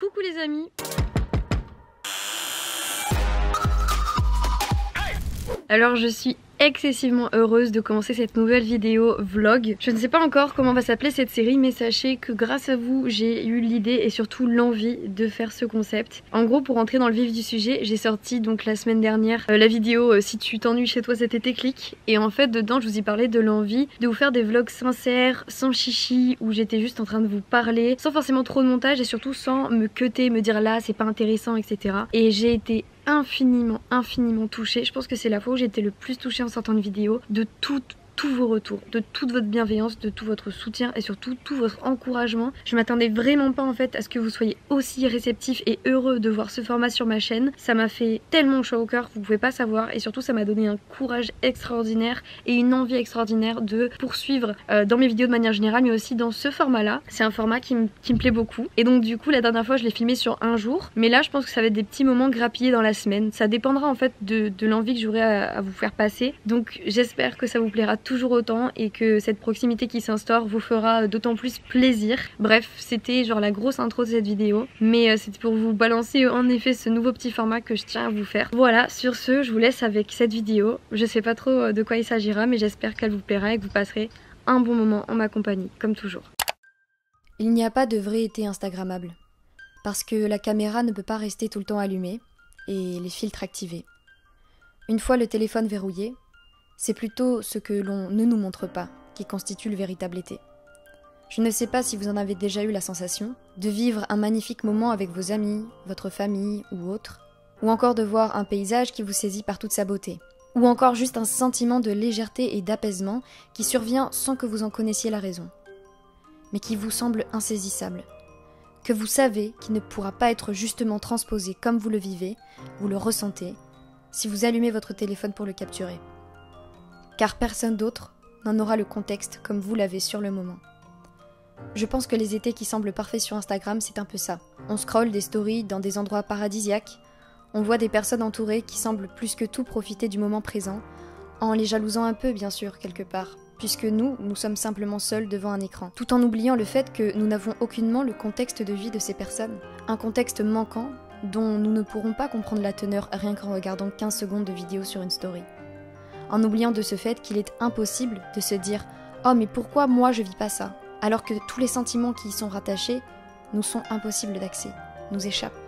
Coucou les amis. Alors je suis excessivement heureuse de commencer cette nouvelle vidéo vlog. Je ne sais pas encore comment va s'appeler cette série, mais sachez que grâce à vous j'ai eu l'idée et surtout l'envie de faire ce concept. En gros, pour entrer dans le vif du sujet, j'ai sorti donc la semaine dernière la vidéo si tu t'ennuies chez toi cet été, clique. Et en fait dedans je vous y parlais de l'envie de vous faire des vlogs sincères, sans chichi, où j'étais juste en train de vous parler, sans forcément trop de montage et surtout sans me cutter, me dire là c'est pas intéressant, etc. Et j'ai été infiniment touchée. Je pense que c'est la fois où j'ai été le plus touchée en sortant de vidéo, de tous vos retours, de toute votre bienveillance, de tout votre soutien et surtout tout votre encouragement. Je m'attendais vraiment pas en fait à ce que vous soyez aussi réceptifs et heureux de voir ce format sur ma chaîne. Ça m'a fait tellement chaud au cœur, vous pouvez pas savoir, et surtout ça m'a donné un courage extraordinaire et une envie extraordinaire de poursuivre dans mes vidéos de manière générale, mais aussi dans ce format là. C'est un format qui me plaît beaucoup, et donc du coup la dernière fois je l'ai filmé sur un jour, mais là je pense que ça va être des petits moments grappillés dans la semaine. Ça dépendra en fait de l'envie que j'aurai à vous faire passer, donc j'espère que ça vous plaira toujours autant et que cette proximité qui s'instaure vous fera d'autant plus plaisir. Bref, c'était genre la grosse intro de cette vidéo, mais c'était pour vous balancer en effet ce nouveau petit format que je tiens à vous faire. Voilà, sur ce, je vous laisse avec cette vidéo. Je sais pas trop de quoi il s'agira, mais j'espère qu'elle vous plaira et que vous passerez un bon moment en ma compagnie, comme toujours. Il n'y a pas de vrai été instagrammable, parce que la caméra ne peut pas rester tout le temps allumée et les filtres activés. Une fois le téléphone verrouillé, c'est plutôt ce que l'on ne nous montre pas qui constitue le véritable été. Je ne sais pas si vous en avez déjà eu la sensation, de vivre un magnifique moment avec vos amis, votre famille ou autre, ou encore de voir un paysage qui vous saisit par toute sa beauté, ou encore juste un sentiment de légèreté et d'apaisement qui survient sans que vous en connaissiez la raison, mais qui vous semble insaisissable, que vous savez qu'il ne pourra pas être justement transposé comme vous le vivez, vous le ressentez, si vous allumez votre téléphone pour le capturer. Car personne d'autre n'en aura le contexte comme vous l'avez sur le moment. Je pense que les étés qui semblent parfaits sur Instagram, c'est un peu ça. On scrolle des stories dans des endroits paradisiaques, on voit des personnes entourées qui semblent plus que tout profiter du moment présent, en les jalousant un peu bien sûr quelque part, puisque nous sommes simplement seuls devant un écran, tout en oubliant le fait que nous n'avons aucunement le contexte de vie de ces personnes. Un contexte manquant dont nous ne pourrons pas comprendre la teneur rien qu'en regardant 15 secondes de vidéo sur une story. En oubliant de ce fait qu'il est impossible de se dire « Oh mais pourquoi moi je vis pas ça ?» alors que tous les sentiments qui y sont rattachés nous sont impossibles d'accès, nous échappent.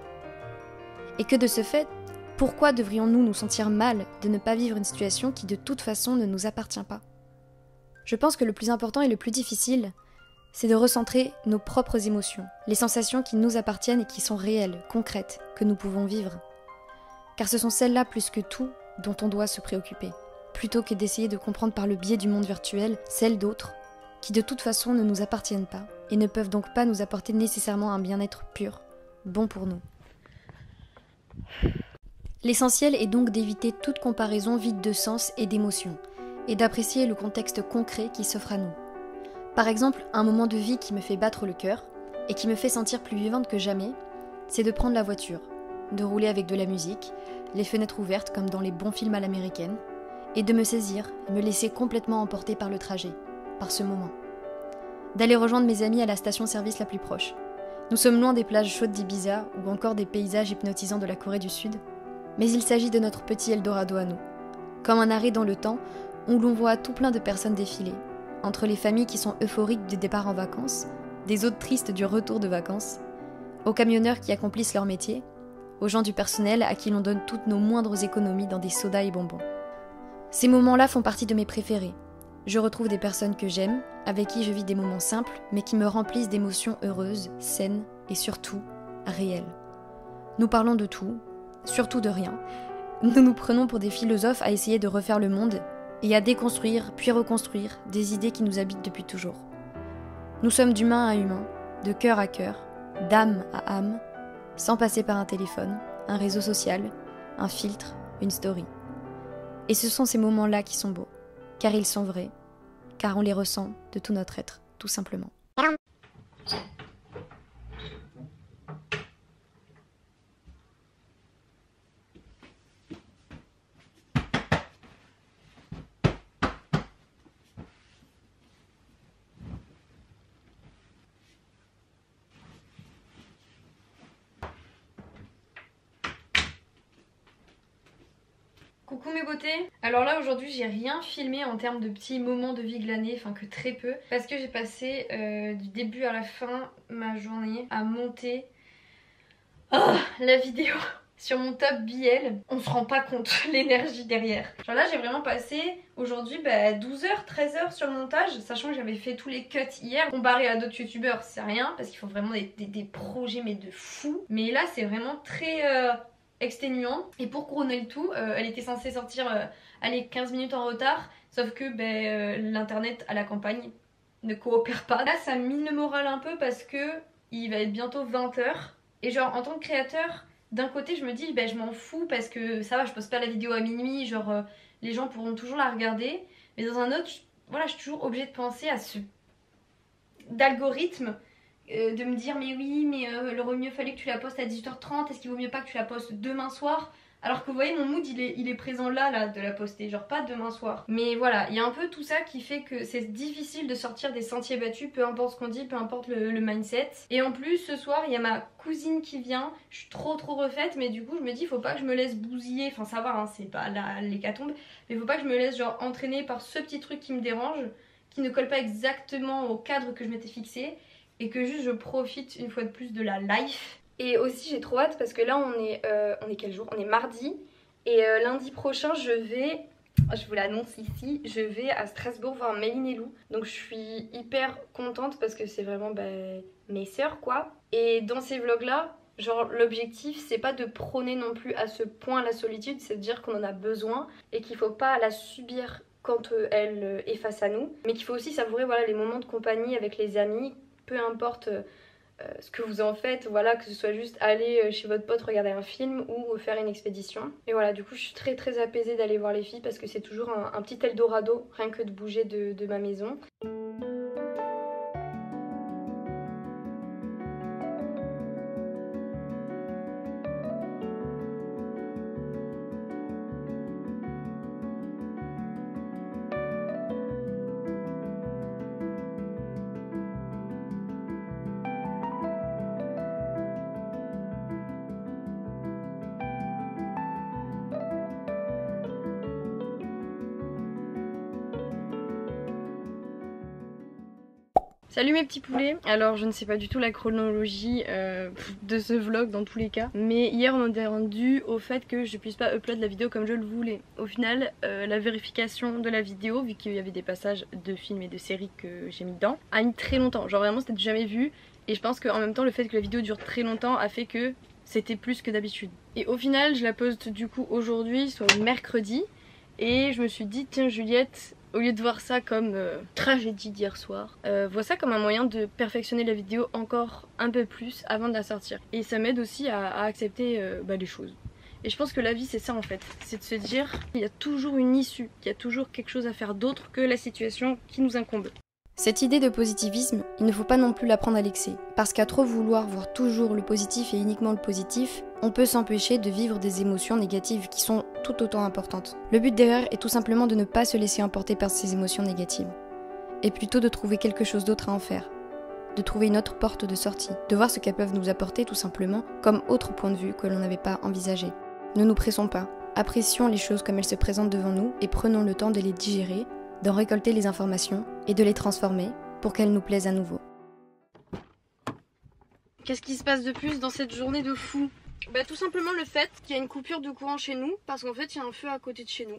Et que de ce fait, pourquoi devrions-nous nous sentir mal de ne pas vivre une situation qui de toute façon ne nous appartient pas ? Je pense que le plus important et le plus difficile, c'est de recentrer nos propres émotions, les sensations qui nous appartiennent et qui sont réelles, concrètes, que nous pouvons vivre. Car ce sont celles-là plus que tout dont on doit se préoccuper, plutôt que d'essayer de comprendre par le biais du monde virtuel celles d'autres qui de toute façon ne nous appartiennent pas et ne peuvent donc pas nous apporter nécessairement un bien-être pur, bon pour nous. L'essentiel est donc d'éviter toute comparaison vide de sens et d'émotion, et d'apprécier le contexte concret qui s'offre à nous. Par exemple, un moment de vie qui me fait battre le cœur, et qui me fait sentir plus vivante que jamais, c'est de prendre la voiture, de rouler avec de la musique, les fenêtres ouvertes comme dans les bons films à l'américaine, et de me saisir, me laisser complètement emporter par le trajet, par ce moment. D'aller rejoindre mes amis à la station-service la plus proche. Nous sommes loin des plages chaudes d'Ibiza ou encore des paysages hypnotisants de la Corée du Sud, mais il s'agit de notre petit Eldorado à nous. Comme un arrêt dans le temps où l'on voit tout plein de personnes défiler, entre les familles qui sont euphoriques du départ en vacances, des autres tristes du retour de vacances, aux camionneurs qui accomplissent leur métier, aux gens du personnel à qui l'on donne toutes nos moindres économies dans des sodas et bonbons. Ces moments-là font partie de mes préférés. Je retrouve des personnes que j'aime, avec qui je vis des moments simples, mais qui me remplissent d'émotions heureuses, saines et surtout réelles. Nous parlons de tout, surtout de rien. Nous nous prenons pour des philosophes à essayer de refaire le monde et à déconstruire puis reconstruire des idées qui nous habitent depuis toujours. Nous sommes d'humain à humain, de cœur à cœur, d'âme à âme, sans passer par un téléphone, un réseau social, un filtre, une story. Et ce sont ces moments-là qui sont beaux, car ils sont vrais, car on les ressent de tout notre être, tout simplement. Coucou mes beautés. Alors là aujourd'hui j'ai rien filmé en termes de petits moments de vie glanés, enfin que très peu, parce que j'ai passé du début à la fin ma journée à monter la vidéo sur mon top BL. On se rend pas compte l'énergie derrière. Genre là j'ai vraiment passé aujourd'hui 12h, 13h sur le montage, sachant que j'avais fait tous les cuts hier. Comparé à d'autres youtubeurs c'est rien, parce qu'il faut vraiment des projets mais de fou. Mais là c'est vraiment très exténuant. Et pour couronner le tout, elle était censée sortir allez, 15 minutes en retard, sauf que l'internet à la campagne ne coopère pas. Là ça mine le moral un peu parce que il va être bientôt 20h. Et genre en tant que créateur, d'un côté je me dis je m'en fous parce que ça va, je poste pas la vidéo à minuit, genre les gens pourront toujours la regarder. Mais dans un autre, voilà, je suis toujours obligée de penser à ce d'algorithme, de me dire mais oui mais il aurait mieux fallu que tu la postes à 18h30, est-ce qu'il vaut mieux pas que tu la postes demain soir? Alors que vous voyez mon mood il est présent là de la poster, genre pas demain soir. Mais voilà, il y a un peu tout ça qui fait que c'est difficile de sortir des sentiers battus, peu importe ce qu'on dit, peu importe le mindset. Et en plus ce soir il y a ma cousine qui vient, je suis trop refaite, mais du coup je me dis faut pas que je me laisse bousiller, enfin ça va hein, c'est pas l'hécatombe, mais faut pas que je me laisse genre entraîner par ce petit truc qui me dérange, qui ne colle pas exactement au cadre que je m'étais fixé, et que juste je profite une fois de plus de la life. Et aussi j'ai trop hâte parce que là on est quel jour? On est mardi, et lundi prochain je vous l'annonce ici, je vais à Strasbourg voir Méline et Lou. Donc je suis hyper contente parce que c'est vraiment mes sœurs quoi. Et dans ces vlogs là, genre l'objectif c'est pas de prôner non plus à ce point la solitude, c'est de dire qu'on en a besoin et qu'il faut pas la subir quand elle est face à nous, mais qu'il faut aussi savourer voilà, les moments de compagnie avec les amis, peu importe ce que vous en faites, voilà, que ce soit juste aller chez votre pote regarder un film ou faire une expédition. Et voilà, du coup je suis très apaisée d'aller voir les filles parce que c'est toujours un petit Eldorado, rien que de bouger de ma maison. Salut mes petits poulets. Alors je ne sais pas du tout la chronologie de ce vlog dans tous les cas, mais hier on est rendu au fait que je puisse pas upload la vidéo comme je le voulais. Au final la vérification de la vidéo, vu qu'il y avait des passages de films et de séries que j'ai mis dedans, a mis très longtemps, genre vraiment c'était du jamais vu. Et je pense qu'en même temps le fait que la vidéo dure très longtemps a fait que c'était plus que d'habitude. Et au final je la poste du coup aujourd'hui, soit mercredi, et je me suis dit tiens Juliette, au lieu de voir ça comme tragédie d'hier soir, vois ça comme un moyen de perfectionner la vidéo encore un peu plus avant de la sortir. Et ça m'aide aussi à accepter les choses. Et je pense que la vie c'est ça en fait, c'est de se dire il y a toujours une issue, il y a toujours quelque chose à faire d'autre que la situation qui nous incombe. Cette idée de positivisme, il ne faut pas non plus la prendre à l'excès, parce qu'à trop vouloir voir toujours le positif et uniquement le positif, on peut s'empêcher de vivre des émotions négatives qui sont tout autant importantes. Le but derrière est tout simplement de ne pas se laisser emporter par ces émotions négatives, et plutôt de trouver quelque chose d'autre à en faire, de trouver une autre porte de sortie, de voir ce qu'elles peuvent nous apporter tout simplement comme autre point de vue que l'on n'avait pas envisagé. Ne nous pressons pas, apprécions les choses comme elles se présentent devant nous et prenons le temps de les digérer, d'en récolter les informations et de les transformer pour qu'elles nous plaisent à nouveau. Qu'est-ce qui se passe de plus dans cette journée de fou? Tout simplement le fait qu'il y a une coupure de courant chez nous, parce qu'en fait il y a un feu à côté de chez nous.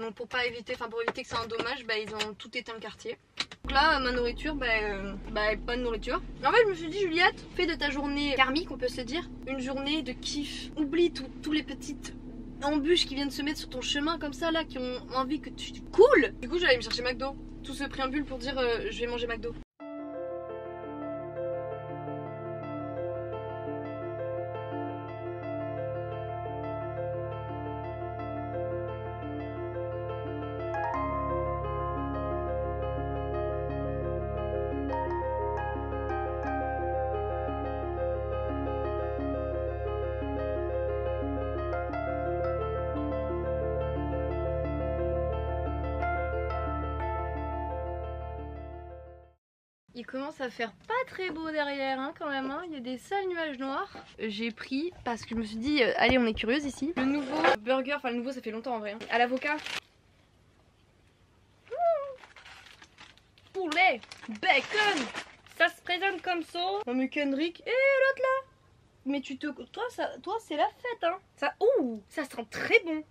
Donc pour éviter que ça endommage, ils ont tout éteint le quartier. Donc là ma nourriture, pas de nourriture. Mais en fait je me suis dit Juliette, fais de ta journée karmique, on peut se dire, une journée de kiff. Oublie tous les petites embûches qui viennent se mettre sur ton chemin comme ça là, qui ont envie que tu coules. Du coup j'allais me chercher McDo. Tout ce préambule pour dire je vais manger McDo. Il commence à faire pas très beau derrière hein, quand même, hein. Il y a des sales nuages noirs. J'ai pris parce que je me suis dit, allez on est curieuse ici. Le nouveau burger, enfin le nouveau ça fait longtemps en vrai, hein, à l'avocat. Poulet, bacon, ça se présente comme ça. Oh mais Kendrick, et l'autre là. Mais tu te... Toi c'est la fête hein. Ça, ouh, ça sent très bon.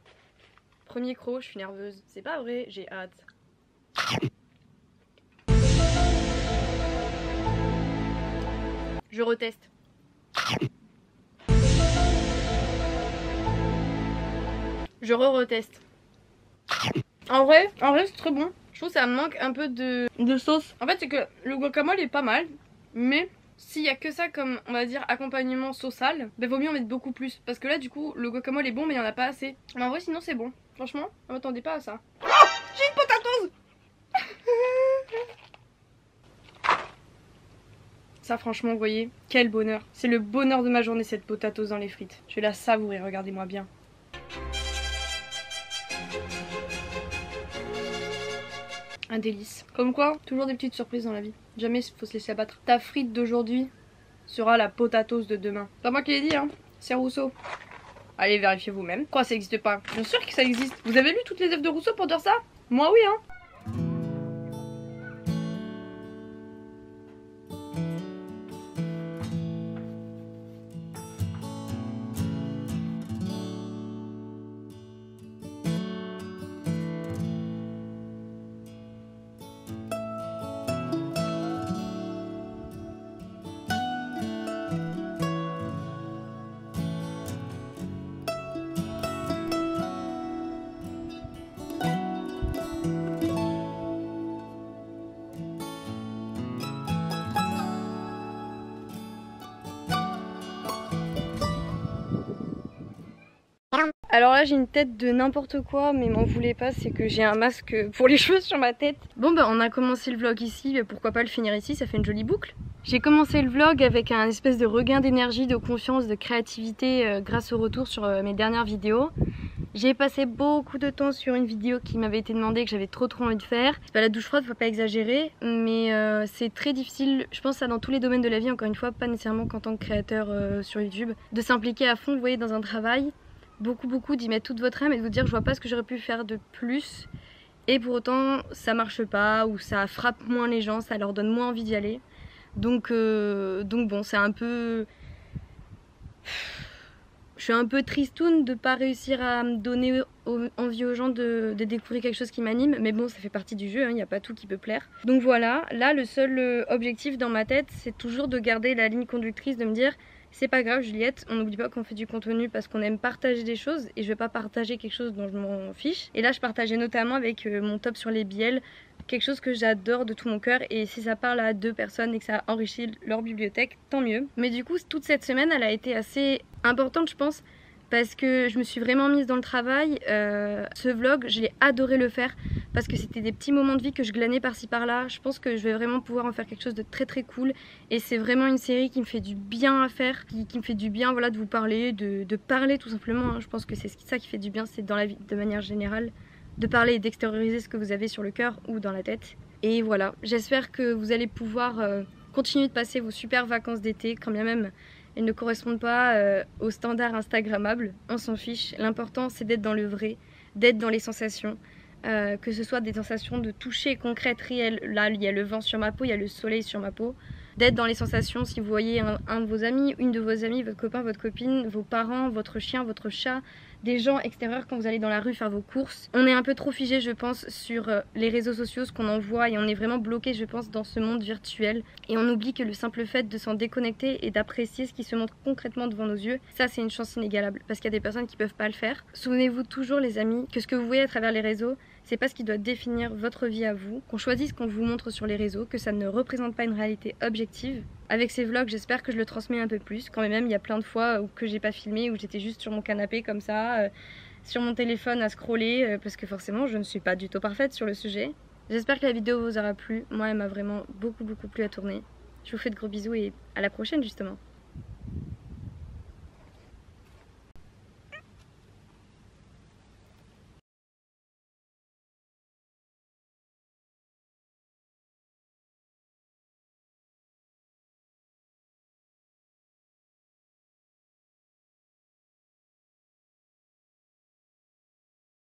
Premier croc, je suis nerveuse. C'est pas vrai, j'ai hâte. Je reteste. Je reteste. En vrai c'est très bon. Je trouve que ça manque un peu de sauce. En fait c'est que le guacamole est pas mal, mais s'il y a que ça comme on va dire accompagnement sauçal, bah vaut mieux en mettre beaucoup plus. Parce que là du coup le guacamole est bon mais il y en a pas assez. Mais en vrai sinon c'est bon. Franchement, on m'attendait pas à ça. Oh, j'ai une potatose. Ça franchement vous voyez, quel bonheur. C'est le bonheur de ma journée cette potatose dans les frites. Je vais la savourer, regardez-moi bien. Un délice. Comme quoi, toujours des petites surprises dans la vie. Jamais il faut se laisser abattre. Ta frite d'aujourd'hui sera la potatose de demain. C'est pas moi qui l'ai dit hein, c'est Rousseau. Allez vérifiez vous-même. Quoi ça existe pas? Bien sûr que ça existe. Vous avez lu toutes les œuvres de Rousseau pour dire ça? Moi oui hein. Alors là j'ai une tête de n'importe quoi mais m'en voulez pas, c'est que j'ai un masque pour les cheveux sur ma tête. Bon bah on a commencé le vlog ici, mais pourquoi pas le finir ici, ça fait une jolie boucle. J'ai commencé le vlog avec un espèce de regain d'énergie, de confiance, de créativité grâce au retour sur mes dernières vidéos. J'ai passé beaucoup de temps sur une vidéo qui m'avait été demandée, que j'avais trop envie de faire. C'est pas la douche froide, faut pas exagérer, mais c'est très difficile, je pense ça dans tous les domaines de la vie, encore une fois, pas nécessairement qu'en tant que créateur sur YouTube, de s'impliquer à fond, vous voyez, dans un travail. Beaucoup d'y mettre toute votre âme et de vous dire je vois pas ce que j'aurais pu faire de plus et pour autant ça marche pas ou ça frappe moins les gens, ça leur donne moins envie d'y aller. Donc bon c'est un peu... Je suis un peu tristoune de pas réussir à me donner envie aux gens de découvrir quelque chose qui m'anime, mais bon ça fait partie du jeu, il n'y a pas tout qui peut plaire. Donc voilà, là le seul objectif dans ma tête c'est toujours de garder la ligne conductrice, de me dire c'est pas grave Juliette, on n'oublie pas qu'on fait du contenu parce qu'on aime partager des choses et je vais pas partager quelque chose dont je m'en fiche. Et là je partageais notamment avec mon top sur les bielles, quelque chose que j'adore de tout mon cœur et si ça parle à 2 personnes et que ça enrichit leur bibliothèque, tant mieux. Mais du coup toute cette semaine elle a été assez importante je pense parce que je me suis vraiment mise dans le travail. Ce vlog je l'ai adoré le faire parce que c'était des petits moments de vie que je glanais par-ci par-là. Je pense que je vais vraiment pouvoir en faire quelque chose de très cool et c'est vraiment une série qui me fait du bien à faire, qui me fait du bien voilà, de vous parler, de parler tout simplement hein. Je pense que c'est ça qui fait du bien, c'est dans la vie de manière générale, de parler et d'extérioriser ce que vous avez sur le cœur ou dans la tête. Et voilà, j'espère que vous allez pouvoir continuer de passer vos super vacances d'été, quand bien même elles ne correspondent pas aux standards instagrammables, on s'en fiche. L'important c'est d'être dans le vrai, d'être dans les sensations, que ce soit des sensations de toucher concrètes, réelles. Là il y a le vent sur ma peau, il y a le soleil sur ma peau. D'être dans les sensations si vous voyez un de vos amis, une de vos amies, votre copain, votre copine, vos parents, votre chien, votre chat, des gens extérieurs quand vous allez dans la rue faire vos courses. On est un peu trop figé je pense sur les réseaux sociaux, ce qu'on en voit et on est vraiment bloqué je pense dans ce monde virtuel et on oublie que le simple fait de s'en déconnecter et d'apprécier ce qui se montre concrètement devant nos yeux, ça c'est une chance inégalable parce qu'il y a des personnes qui peuvent pas le faire. Souvenez-vous toujours les amis que ce que vous voyez à travers les réseaux c'est pas ce qui doit définir votre vie à vous, qu'on choisisse ce qu'on vous montre sur les réseaux, que ça ne représente pas une réalité objective. Avec ces vlogs, j'espère que je le transmets un peu plus, quand même il y a plein de fois que j'ai pas filmé, où j'étais juste sur mon canapé comme ça, sur mon téléphone à scroller, parce que forcément je ne suis pas du tout parfaite sur le sujet. J'espère que la vidéo vous aura plu, moi elle m'a vraiment beaucoup plu à tourner. Je vous fais de gros bisous et à la prochaine justement.